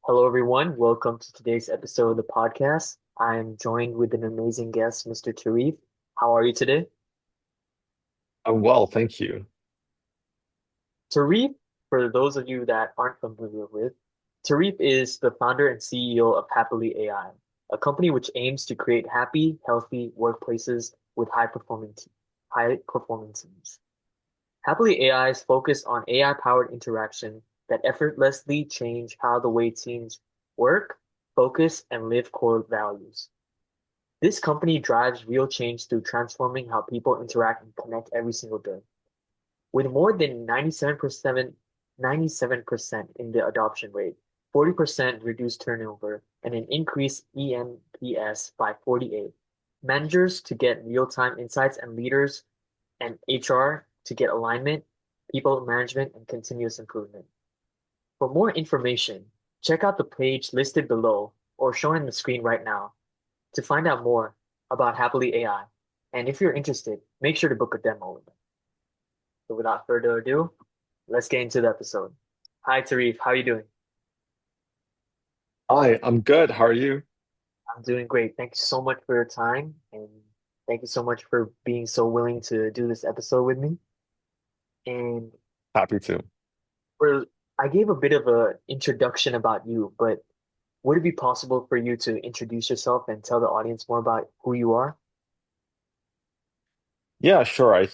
Hello, everyone. Welcome to today's episode of the podcast. I am joined with an amazing guest, Mr. Tareef. How are you today? Well, thank you. Tareef, for those of you that aren't familiar with, Tareef is the founder and CEO of Happily.AI, a company which aims to create happy, healthy workplaces with high performing teams. Happily AI is focused on AI-powered interaction that effortlessly change how the way teams work, focus, and live core values. This company drives real change through transforming how people interact and connect every single day. With more than 97% in the adoption rate, 40% reduced turnover, and an increased eNPS by 48, managers to get real-time insights and leaders and HR to get alignment, people management, and continuous improvement. For more information, check out the page listed below or shown on the screen right now to find out more about Happily AI. And if you're interested, make sure to book a demo with them. So without further ado, let's get into the episode. Hi, Tareef. How are you doing? Hi, I'm good. How are you? I'm doing great. Thank you so much for your time, and thank you so much for being so willing to do this episode with me. And Happy to. for I gave a bit of an introduction about you, but would it be possible for you to introduce yourself and tell the audience more about who you are? Yeah, sure.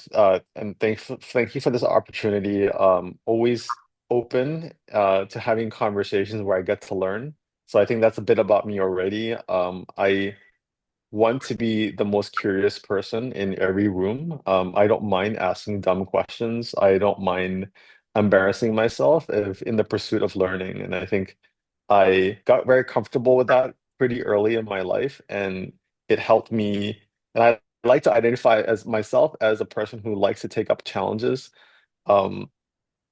And thank you for this opportunity. Always open to having conversations where I get to learn. So I think that's a bit about me already. I want to be the most curious person in every room. I don't mind asking dumb questions. I don't mind embarrassing myself if in the pursuit of learning. And I think I got very comfortable with that pretty early in my life, and it helped me. And I like to identify as myself as a person who likes to take up challenges. Um,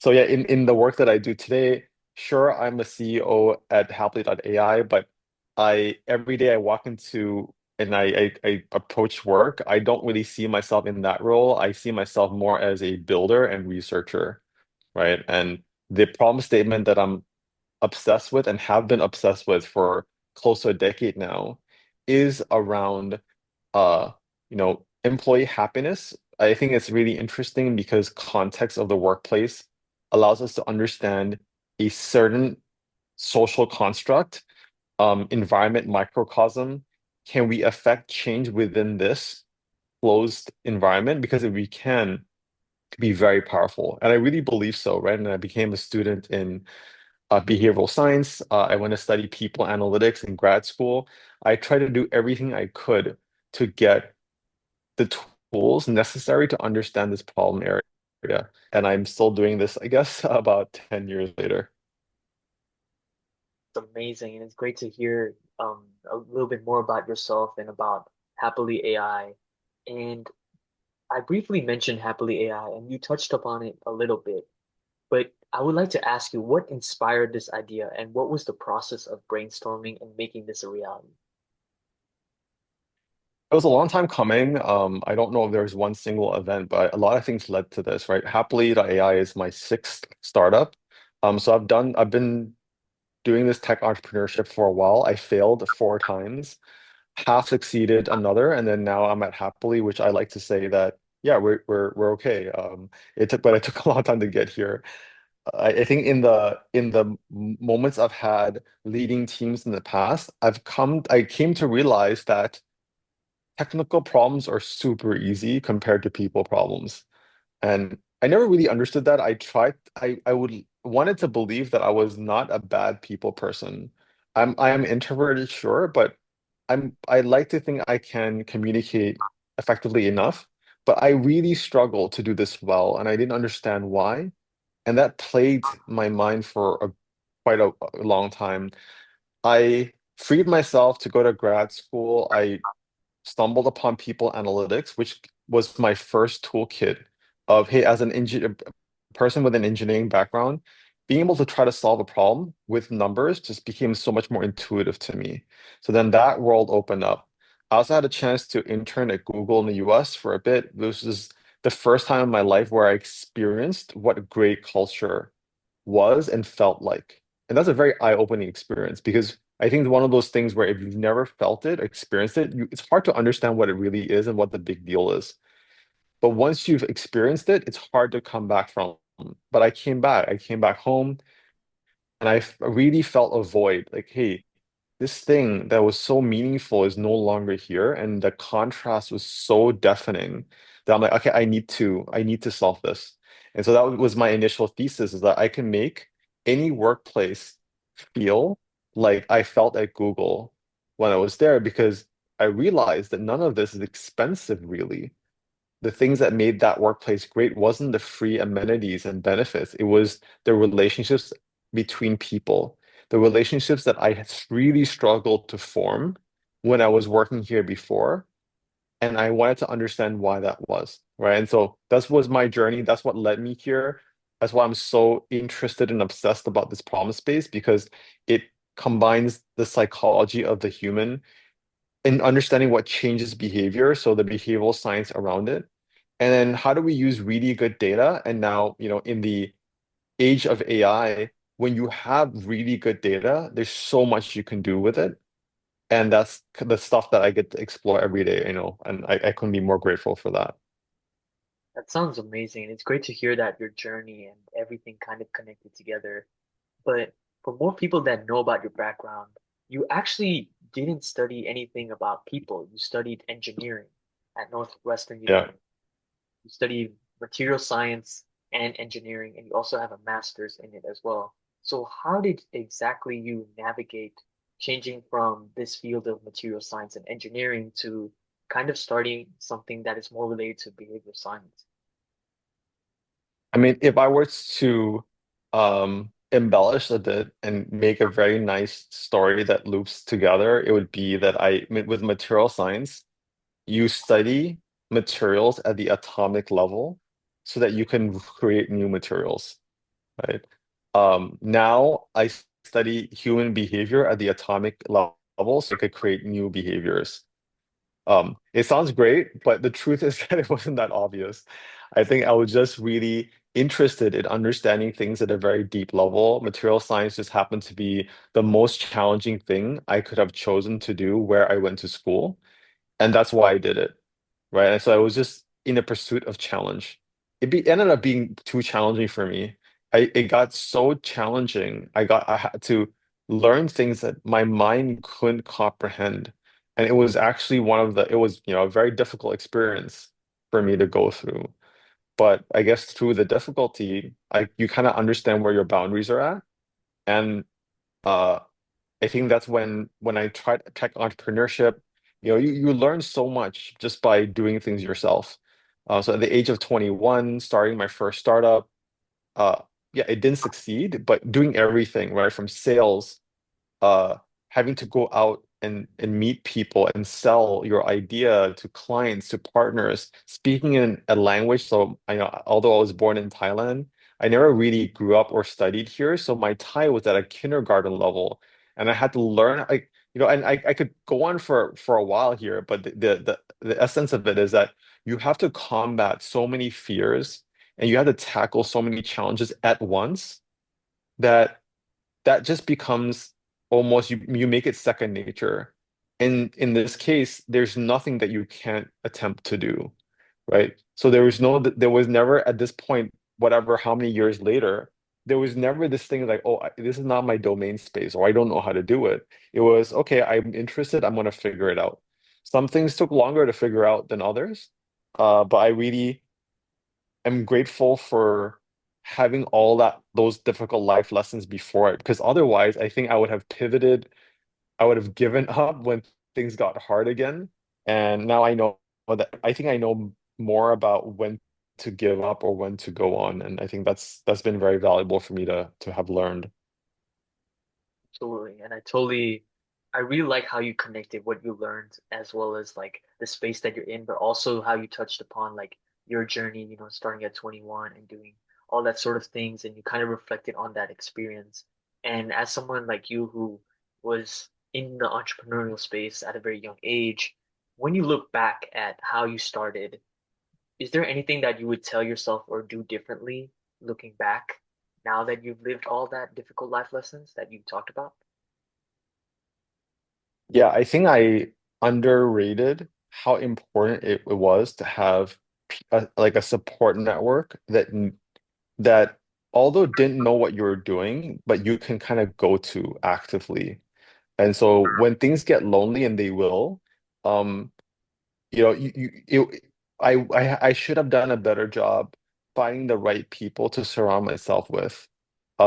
so yeah, in the work that I do today, sure, I'm a CEO at Happily.AI, but I every day I walk into and I approach work, I don't really see myself in that role. I see myself more as a builder and researcher, right? And the problem statement that I'm obsessed with and have been obsessed with for close to a decade now is around uh, employee happiness. I think it's really interesting because context of the workplace allows us to understand a certain social construct, environment microcosm. Can we affect change within this closed environment? Because if we can, it could be very powerful. And I really believe so, right? And I became a student in behavioral science. I went to study people analytics in grad school. I tried to do everything I could to get the tools necessary to understand this problem area. And I'm still doing this, I guess, about 10 years later. It's amazing, and it's great to hear a little bit more about yourself and about Happily AI. And I briefly mentioned Happily AI, and you touched upon it a little bit, but I would like to ask you what inspired this idea and what was the process of brainstorming and making this a reality? It was a long time coming. I don't know if there's one single event, but a lot of things led to this, right? Happily.AI is my sixth startup. So I've been doing this tech entrepreneurship for a while. I failed four times, half succeeded another, and then now I'm at Happily, which I like to say that, yeah, we're okay. But it took a long time to get here. I think in the moments I've had leading teams in the past, I came to realize that technical problems are super easy compared to people problems. And I never really understood that. I would wanted to believe that I was not a bad people person. I am introverted, sure, but I like to think I can communicate effectively enough, but I really struggle to do this well, and I didn't understand why. And that plagued my mind for quite a long time. I freed myself to go to grad school. I stumbled upon people analytics, which was my first toolkit of, hey, as an engineer person with an engineering background, being able to try to solve a problem with numbers just became so much more intuitive to me. So then that world opened up. I also had a chance to intern at Google in the US for a bit. This was the first time in my life where I experienced what a great culture was and felt like. And that's a very eye-opening experience because I think it's one of those things where if you've never felt it, experienced it, it's hard to understand what it really is and what the big deal is. But once you've experienced it, it's hard to come back from. But I came back. I came back home and really felt a void. Like, hey, this thing that was so meaningful is no longer here. And the contrast was so deafening that I'm like, okay, I need to solve this. And so that was my initial thesis is that I can make any workplace feel like I felt at Google when I was there because I realized that none of this is expensive really. The things that made that workplace great wasn't the free amenities and benefits. It was the relationships between people, the relationships that I had really struggled to form when I was working here before. And I wanted to understand why that was, right? And so that was my journey. That's what led me here. That's why I'm so interested and obsessed about this problem space because it combines the psychology of the human in understanding what changes behavior, so the behavioral science around it. And then how do we use really good data? And now, in the age of AI, when you have really good data, there's so much you can do with it. And that's the stuff that I get to explore every day, and I couldn't be more grateful for that. That sounds amazing. And it's great to hear that your journey and everything kind of connected together. But for more people that know about your background, you actually didn't study anything about people. You studied engineering at Northwestern Yeah. University. You studied material science and engineering, and you also have a master's in it as well. So how did exactly you navigate changing from this field of material science and engineering to kind of starting something that is more related to behavioral science? I mean, if I were to embellish a bit and make a very nice story that loops together, it would be that with material science, you study materials at the atomic level so that you can create new materials, right? Now I study human behavior at the atomic level so I could create new behaviors. It sounds great, but the truth is that it wasn't that obvious. I think I was just really interested in understanding things at a very deep level. Material science just happened to be the most challenging thing I could have chosen to do where I went to school. And that's why I did it, right? And so I was just in a pursuit of challenge. Ended up being too challenging for me. It got so challenging. I had to learn things that my mind couldn't comprehend. And it was actually it was, a very difficult experience for me to go through. But I guess through the difficulty, you kind of understand where your boundaries are at. And uh I think that's when I tried tech entrepreneurship, you learn so much just by doing things yourself. So at the age of 21, starting my first startup, uh, yeah, it didn't succeed, but doing everything, right, from sales, uh, having to go out and meet people and sell your idea to clients, to partners, speaking in a language. So although I was born in Thailand, I never really grew up or studied here. So my Thai was at a kindergarten level, and I had to learn like and I could go on for a while here, but the essence of it is that you have to combat so many fears and you have to tackle so many challenges at once that just becomes almost you make it second nature. And in this case, there's nothing that you can't attempt to do, right? So there was never at this point, whatever, how many years later, there was never this thing like, oh, this is not my domain space, or I don't know how to do it. It was, okay, I'm interested, I'm gonna figure it out. Some things took longer to figure out than others, but I really am grateful for having all those difficult life lessons before it because otherwise I think I would have pivoted, I would have given up when things got hard again. And now I know that I think I know more about when to give up or when to go on. And I think that's been very valuable for me to have learned. Absolutely. And I really like how you connected what you learned as well as like the space that you're in, but also how you touched upon like your journey, starting at 21 and doing all that sort of things. And you kind of reflected on that experience. And as someone like you who was in the entrepreneurial space at a very young age, when you look back at how you started, is there anything that you would tell yourself or do differently looking back now that you've lived all that difficult life lessons that you talked about? Yeah, I think I underrated how important it was to have like a support network that although didn't know what you were doing, but you can kind of go to actively. And so when things get lonely, and they will, um, you know, I should have done a better job finding the right people to surround myself with.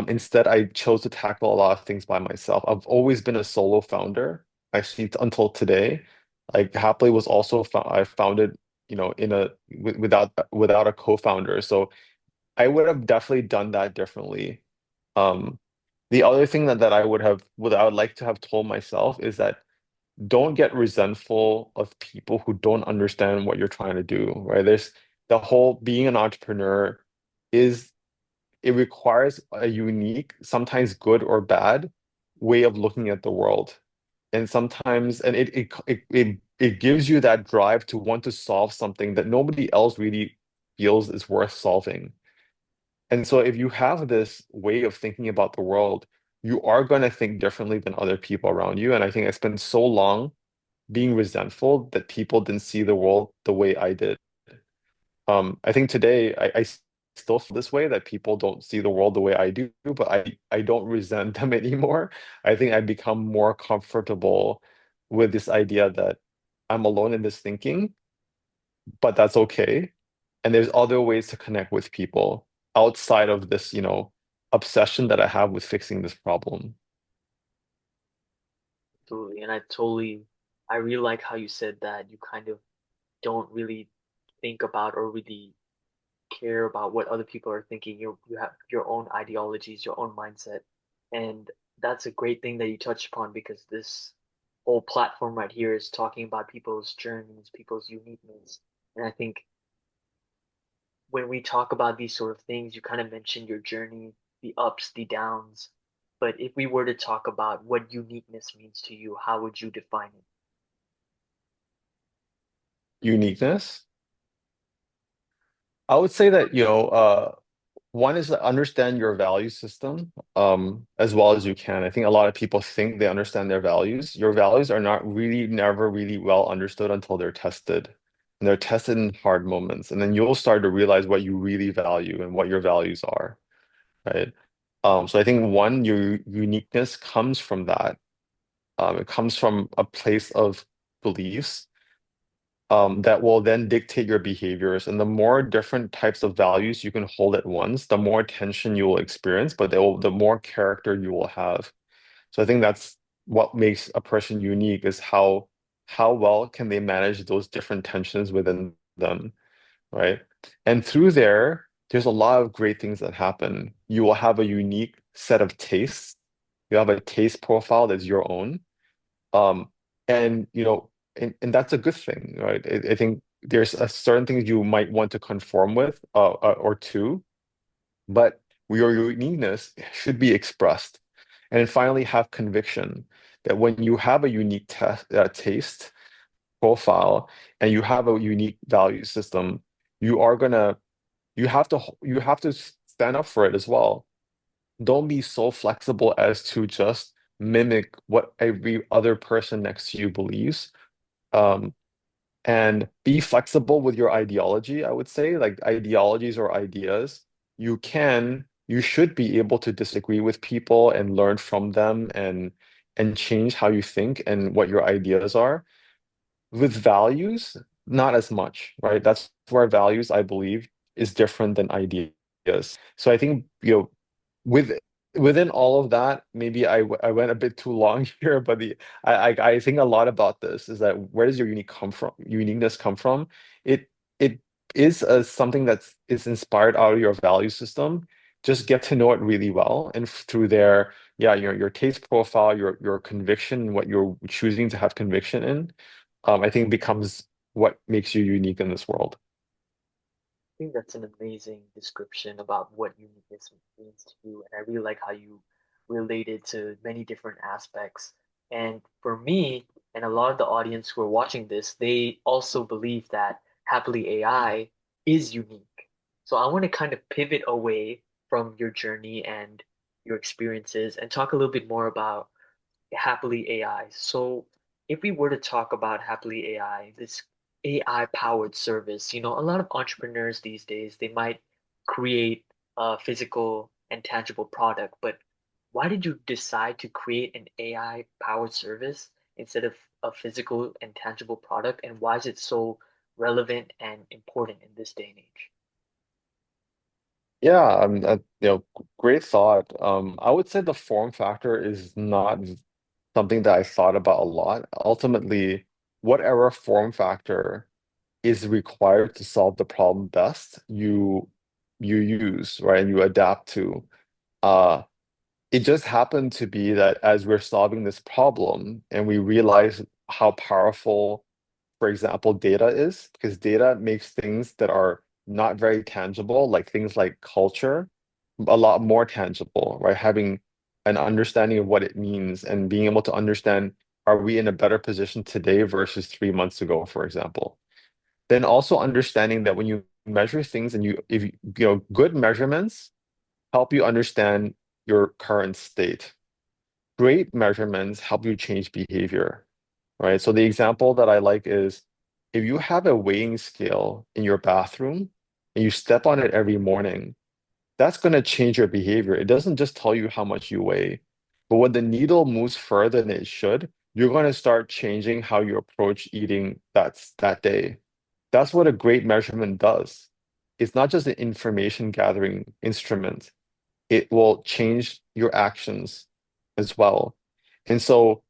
Instead, I chose to tackle a lot of things by myself. I've always been a solo founder, actually until today. Like Happily was also I founded, in without a co-founder. So I would have definitely done that differently. Um, the other thing that I would like to have told myself is that don't get resentful of people who don't understand what you're trying to do, right? There's the whole being an entrepreneur is it requires a unique, sometimes good or bad, way of looking at the world. And sometimes, and it gives you that drive to want to solve something that nobody else really feels is worth solving. And so if you have this way of thinking about the world, you are going to think differently than other people around you. And I think I spent so long being resentful that people didn't see the world the way I did. I think today I still feel this way that people don't see the world the way I do, but I don't resent them anymore. I think I've become more comfortable with this idea that I'm alone in this thinking, but that's okay. And there's other ways to connect with people outside of this, obsession that I have with fixing this problem. Absolutely. And I really like how you said that you kind of don't really think about or really care about what other people are thinking. You have your own ideologies, your own mindset. And that's a great thing that you touched upon because this whole platform right here is talking about people's journeys, people's uniqueness. And I think when we talk about these sort of things, you kind of mentioned your journey, the ups, the downs. But if we were to talk about what uniqueness means to you, how would you define it? Uniqueness. I would say that, one is to understand your value system as well as you can. I think a lot of people think they understand their values. Your values are not really never really well understood until they're tested. And they're tested in hard moments. And then you'll start to realize what you really value and what your values are, right? So I think one, your uniqueness comes from that. It comes from a place of beliefs that will then dictate your behaviors. And the more different types of values you can hold at once, the more tension you will experience, but the more character you will have. So I think that's what makes a person unique is how well can they manage those different tensions within them, right? And through there's a lot of great things that happen. You will have a unique set of tastes. You have a taste profile that's your own. Um, and and that's a good thing, right? I think there's a certain things you might want to conform with, or two, but your uniqueness should be expressed. And then finally, have conviction that when you have a unique taste profile and you have a unique value system, you are gonna you have to stand up for it as well. Don't be so flexible as to just mimic what every other person next to you believes. Um, and be flexible with your ideology, I would say, like ideologies or ideas. You should be able to disagree with people and learn from them and change how you think and what your ideas are. With values, not as much, right? That's where values, I believe, is different than ideas. So I think, with within all of that, maybe I went a bit too long here, but I think a lot about this is that where does your uniqueness come from? It is something is inspired out of your value system. Just get to know it really well, and through there, yeah, your taste profile, your conviction, what you're choosing to have conviction in, I think becomes what makes you unique in this world. I think that's an amazing description about what uniqueness means to you. And I really like how you related to many different aspects. And for me, and a lot of the audience who are watching this, they also believe that Happily AI is unique. So I want to kind of pivot away from your journey and your experiences and talk a little bit more about Happily AI. So, if we were to talk about Happily AI, this AI powered service, a lot of entrepreneurs these days, they might create a physical and tangible product, but why did you decide to create an AI powered service instead of a physical and tangible product? And why is it so relevant and important in this day and age? Yeah, great thought. I would say the form factor is not something that I thought about a lot. Ultimately, whatever form factor is required to solve the problem best, you use, right? And you adapt to. Uh, it just happened to be that as we're solving this problem and we realize how powerful, for example, data is, because data makes things that are not very tangible, like things like culture, a lot more tangible, right? Having an understanding of what it means and being able to understand, are we in a better position today versus 3 months ago, for example? Then also understanding that when you measure things and if good measurements help you understand your current state. Great measurements help you change behavior, right? So the example that I like is if you have a weighing scale in your bathroom and you step on it every morning, that's going to change your behavior. It doesn't just tell you how much you weigh, but when the needle moves further than it should, you're going to start changing how you approach eating that day. That's what a great measurement does. It's not just an information gathering instrument. It will change your actions as well. And so,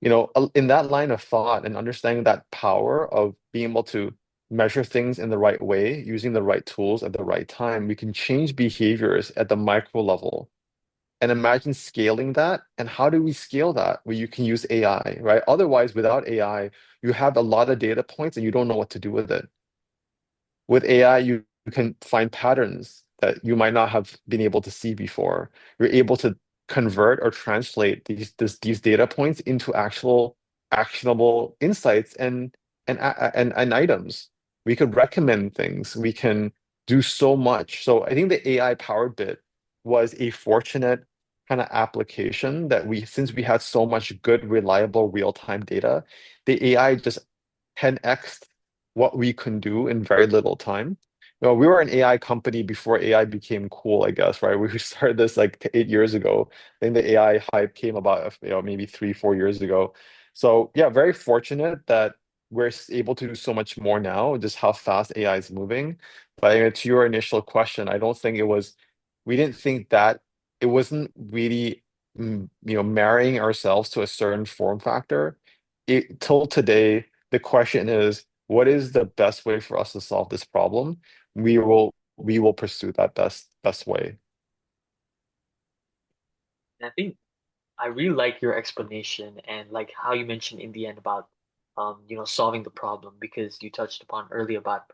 in that line of thought and understanding that power of being able to measure things in the right way, using the right tools at the right time, we can change behaviors at the micro level. And imagine scaling that. And how do we scale that? Well, you can use AI, right? Otherwise, without AI, you have a lot of data points and you don't know what to do with it. With AI, you can find patterns that you might not have been able to see before. You're able to convert or translate these data points into actual actionable insights and items. We could recommend things. We can do so much. So I think the AI powered bit was a fortunate kind of application that since we had so much good, reliable, real-time data, the AI just 10x what we can do in very little time. We were an AI company before AI became cool, I guess, right? We started this like 8 years ago. I think the AI hype came about, maybe 3, 4 years ago. So yeah, very fortunate that we're able to do so much more now, just how fast AI is moving. But to your initial question, I don't think we didn't think that it wasn't really, marrying ourselves to a certain form factor. Till today, the question is, what is the best way for us to solve this problem? We will pursue that best way. And I think I really like your explanation and like how you mentioned in the end about solving the problem because you touched upon earlier about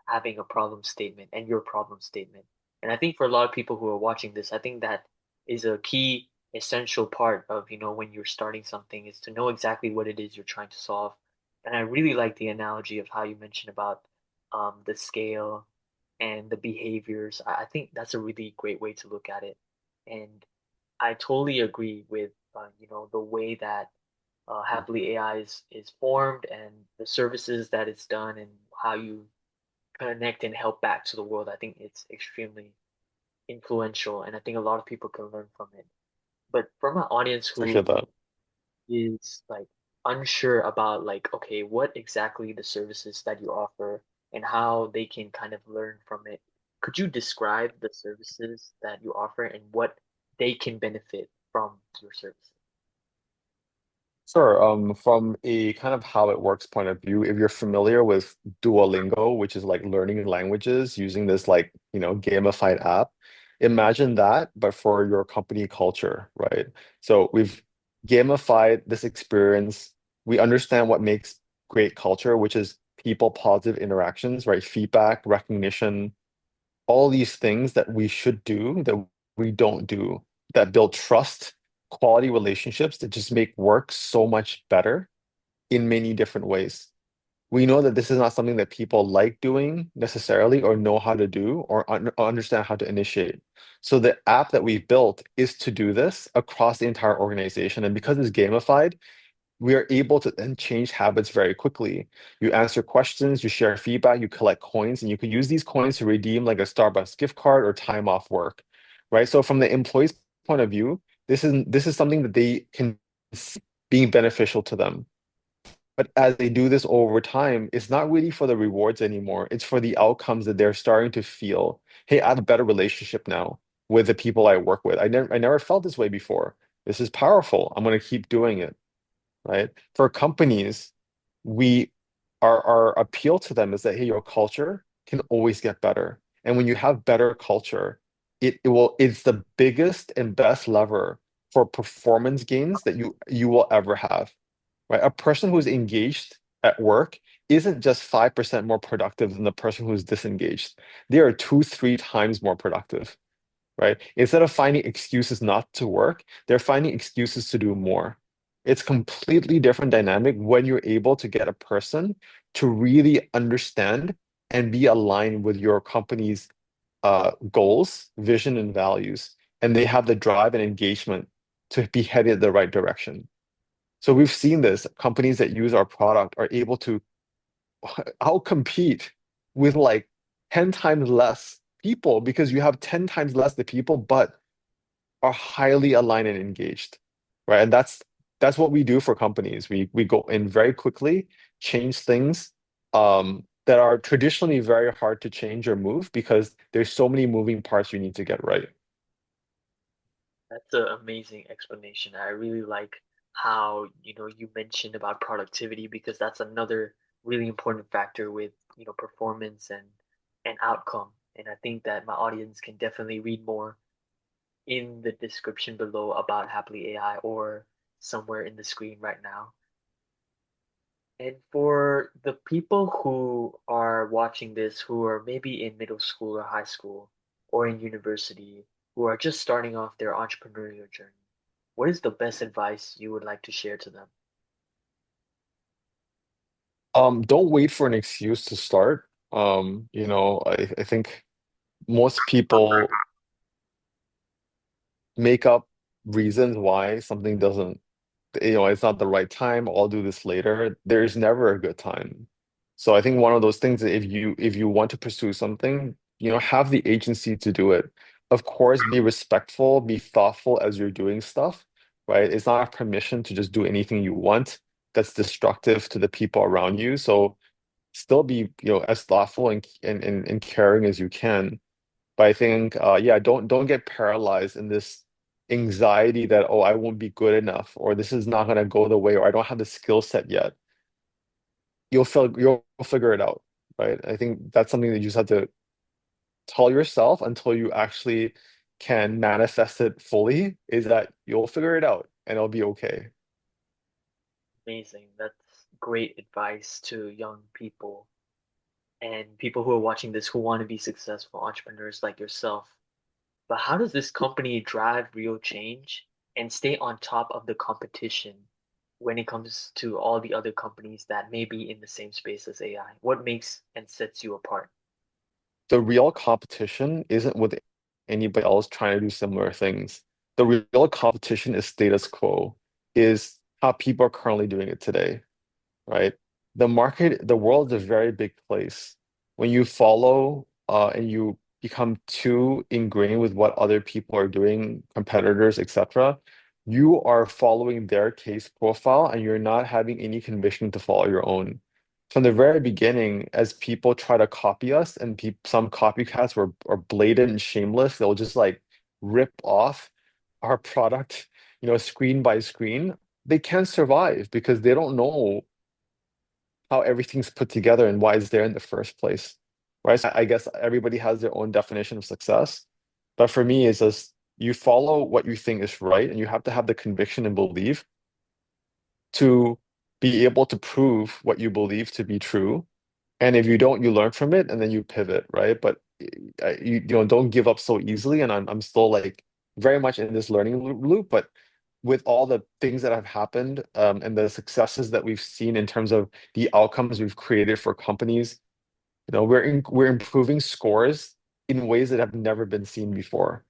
having a problem statement and your problem statement. And I think for a lot of people who are watching this, I think that is a key essential part of, when you're starting something is to know exactly what it is you're trying to solve. And I really like the analogy of how you mentioned about the scale and the behaviors. I think that's a really great way to look at it. And I totally agree with the way that Happily AI is formed and the services that it's done and how you connect and help back to the world. I think it's extremely influential, and I think a lot of people can learn from it. But from an audience who Appreciate that. is like unsure about like, okay, what exactly the services that you offer and how they can kind of learn from it, could you describe the services that you offer and what they can benefit from your services? Sure. From a kind of how it works point of view, if you're familiar with Duolingo, which is like learning languages using this like, gamified app, imagine that, but for your company culture, right? So we've gamified this experience. We understand what makes great culture, which is people positive interactions, right? Feedback, recognition, all these things that we should do that we don't do, that build trust, quality relationships that just make work so much better in many different ways. We know that this is not something that people like doing necessarily or know how to do or understand how to initiate. So the app that we've built is to do this across the entire organization. And because it's gamified, we are able to then change habits very quickly. You answer questions, you share feedback, you collect coins, and you can use these coins to redeem like a Starbucks gift card or time off work, right? So from the employee's point of view, this is something that they can see being beneficial to them. But as they do this over time, it's not really for the rewards anymore. It's for the outcomes that they're starting to feel. Hey, I have a better relationship now with the people I work with. I never felt this way before. This is powerful. I'm going to keep doing it, right? For companies, we our appeal to them is that hey, your culture can always get better. And when you have better culture, it's the biggest and best lever for performance gains that you will ever have, right? A person who's engaged at work isn't just 5% more productive than the person who's disengaged. They are two, three times more productive, right? Instead of finding excuses not to work, they're finding excuses to do more. It's completely different dynamic when you're able to get a person to really understand and be aligned with your company's goals, vision, and values, and they have the drive and engagement to be headed the right direction. So we've seen this. Companies that use our product are able to outcompete with like 10 times less people because you have 10 times less the people, but are highly aligned and engaged, right? And that's what we do for companies. We go in very quickly, change things that are traditionally very hard to change or move because there's so many moving parts you need to get right. That's an amazing explanation. I really like how, you mentioned about productivity because that's another really important factor with, performance and outcome. And I think that my audience can definitely read more in the description below about Happily AI or somewhere in the screen right now. And for the people who are watching this, who are maybe in middle school or high school or in university, who are just starting off their entrepreneurial journey, what is the best advice you would like to share to them? Don't wait for an excuse to start. I think most people make up reasons why something doesn't, it's not the right time, I'll do this later. There's never a good time. So I think one of those things that if you want to pursue something, have the agency to do it. Of course, be respectful, be thoughtful as you're doing stuff, right? It's not a permission to just do anything you want that's destructive to the people around you. So still be, as thoughtful and caring as you can. But I think, yeah, don't get paralyzed in this anxiety that, oh, I won't be good enough, or this is not gonna go the way, or I don't have the skill set yet. You'll figure it out, right? I think that's something that you just have to tell yourself until you actually can manifest it fully, is that you'll figure it out and it'll be okay. Amazing. That's great advice to young people and people who are watching this who want to be successful entrepreneurs like yourself. But how does this company drive real change and stay on top of the competition when it comes to all the other companies that may be in the same space as AI? What makes and sets you apart? The real competition isn't with anybody else trying to do similar things. The real competition is status quo, is how people are currently doing it today, right? The world is a very big place. When you follow and you become too ingrained with what other people are doing, competitors, etc., you are following their case profile and you're not having any conviction to follow your own. From the very beginning, as people try to copy us, and some copycats are blatant and shameless, they'll just like rip off our product, screen by screen. They can't survive because they don't know how everything's put together and why it's there in the first place, right? So I guess everybody has their own definition of success, but for me, it's just you follow what you think is right, and you have to have the conviction and belief to be able to prove what you believe to be true. And if you don't, you learn from it and then you pivot, right? But don't give up so easily. And I'm still like very much in this learning loop, but with all the things that have happened, and the successes that we've seen in terms of the outcomes we've created for companies, we're improving scores in ways that have never been seen before.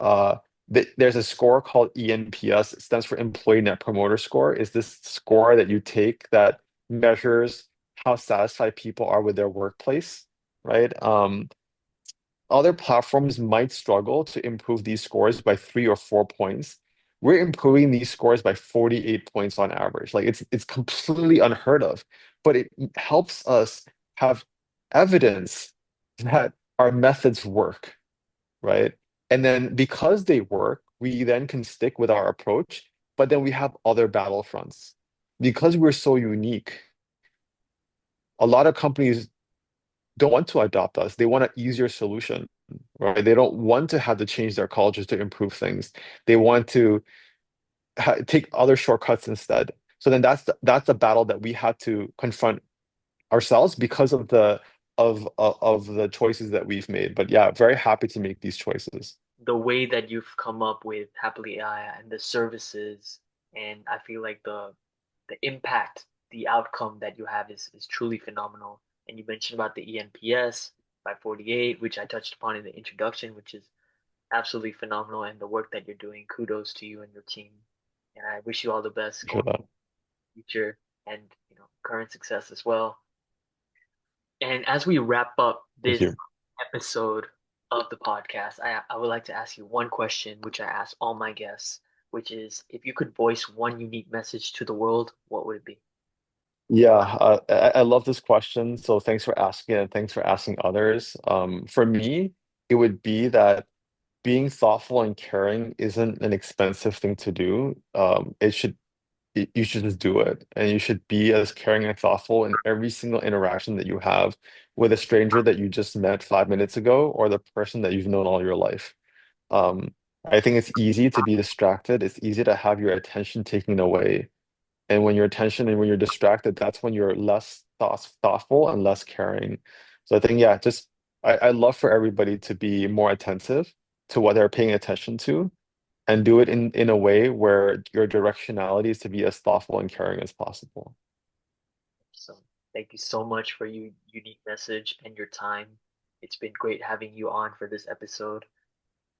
Uh, there's a score called eNPS. It stands for Employee Net Promoter Score. Is this score that you take that measures how satisfied people are with their workplace, right? Other platforms might struggle to improve these scores by 3 or 4 points. We're improving these scores by 48 points on average. Like it's completely unheard of, but it helps us have evidence that our methods work, right? And then because they work, we then can stick with our approach, but then we have other battlefronts. Because we're so unique, a lot of companies don't want to adopt us. They want an easier solution, right? They don't want to have to change their cultures to improve things. They want to take other shortcuts instead. So then that's a battle that we have to confront ourselves because of the choices that we've made. But yeah, very happy to make these choices. The way that you've come up with Happily AI and the services, and I feel like the impact, the outcome that you have is truly phenomenal. And you mentioned about the eNPS by 48, which I touched upon in the introduction, which is absolutely phenomenal. And the work that you're doing, kudos to you and your team. And I wish you all the best For going that. in the future and current success as well. And as we wrap up Thank this you. episode of the podcast, I would like to ask you one question, which I ask all my guests, which is if you could voice one unique message to the world, what would it be? Yeah, I love this question. So thanks for asking it, and thanks for asking others. For me, it would be that being thoughtful and caring isn't an expensive thing to do. You should just do it, and you should be as caring and thoughtful in every single interaction that you have with a stranger that you just met 5 minutes ago, or the person that you've known all your life. I think it's easy to be distracted. It's easy to have your attention taken away. And when your attention and when you're distracted, that's when you're less thoughtful and less caring. So I think, yeah, I love for everybody to be more attentive to what they're paying attention to and do it in a way where your directionality is to be as thoughtful and caring as possible. So thank you so much for your unique message and your time. It's been great having you on for this episode.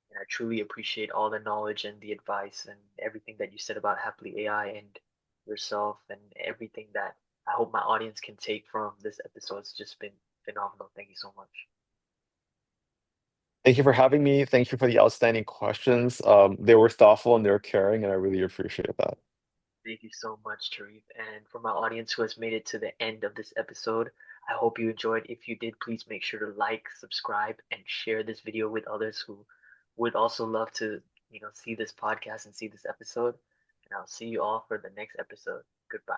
And I truly appreciate all the knowledge and the advice and everything that you said about Happily AI and yourself and everything that I hope my audience can take from this episode. It's just been phenomenal. Thank you so much. Thank you for having me. Thank you for the outstanding questions. They were thoughtful and they were caring, and I really appreciate that. Thank you so much, Tareef. And for my audience who has made it to the end of this episode, I hope you enjoyed. If you did, please make sure to like, subscribe, and share this video with others who would also love to, see this podcast and see this episode. And I'll see you all for the next episode. Goodbye.